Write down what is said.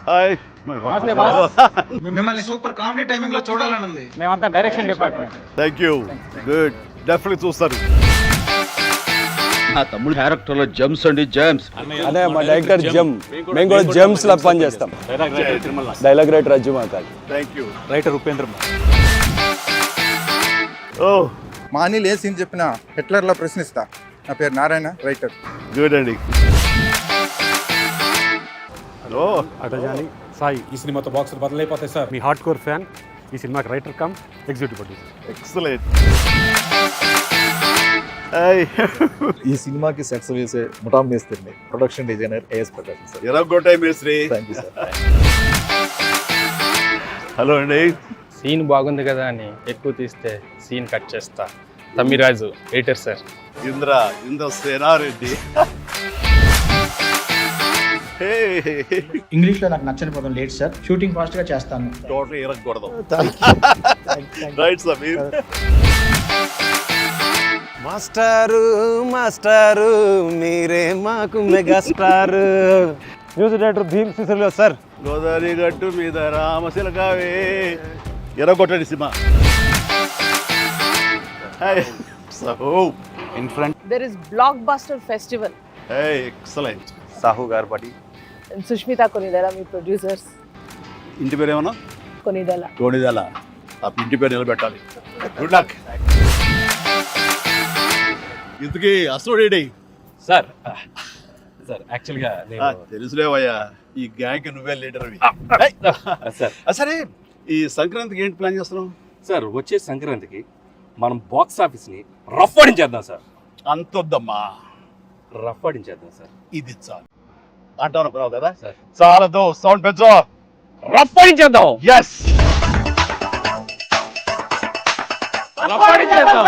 Hi మిమ్మల్ని super comedy timing లో చూడాలని ఉంది. మేమంతా direction department. Thank you. Good. Definitely చూస్తారు. నా తమ్ముడు క్యారెక్టర్ లో జెమ్స్ అండి, జెమ్స్. అదే మా డైరెక్టర్ జెమ్. మేము కూడా జెమ్స్ లా పని చేస్తాం. Dialogue writer Rajju Matali. Thank you. Writer Upendra. ఓ మా అనిల్ ఏ సీన్ చెప్పినా హిట్లర్ లా ప్రశ్నిస్తా. నా పేరు నారాయణ, రైటర్. గుడ్ అండి. హలో అటజాని సాయి. ఈ సినిమాతో బాక్సులు బదులైపోతాయి సార్. మీ హార్డ్ కోర్ ఫ్యాన్ ఈ సినిమాకి writer cum executive producer. Excellent. ఈ సినిమాకి సెట్స్ వేసే ముఠా మేస్త్రిని production designer as Prakash sir. ఎరగొట్టాయి మేస్త్రి. Thank you sir. హలో అండి. సీన్ బాగుంది కదా అని ఎక్కువ తీస్తే సీన్ కట్ చేస్తా. Tammiraju editor sir. Indra Sena Reddy. English లో నాకు నచ్చని పదం లేట్ సార్. షూటింగ్ ఫాస్ట్ గా చేస్తాను. టోటల్ ఇరగకూడదు. రైట్ సమీర్. మాస్టారు మాస్టారు మీరే మాకు mega star. Music director Bheem Ceciroleo sir. Godavari గట్టు మీద రామశిలకావే. ఎరగొట్టండి సినిమా. So in front. There is Blockbuster Festival. Hey, excellent. Sahu Garapati. And Sushmita Konidala, మీ ప్రొడ్యూసర్స్. ఇంటి పేరు ఏమన్నా? కొనిదల. గోణిదాల. ఆ ఇంటి పేరు నిలబెట్టాలి. Good luck. ఇంతకీ అసోడేడి సార్ యాక్చువల్గా తెలుసులేవయ్యా, ఈ గ్యాంగ్ నువ్వే లీడర్ అవి. సార్ సరే, ఈ సంక్రాంతికి ఏంటి ప్లాన్ చేస్తున్నావు? సార్ వచ్చే సంక్రాంతికి మనం బాక్స్ ఆఫీస్ని రఫ్ ఆడించేద్దాం సార్. అంతొద్దమ్మా, రఫ్ ఆడించేద్దాం సార్. ఇది చాలు అంటావు అనుకున్నావు కదా. సార్ చాలదు, సౌండ్ పెంచు. రఫ్ ఆడించేద్దాం. Yes, rough ఆడించేద్దాం.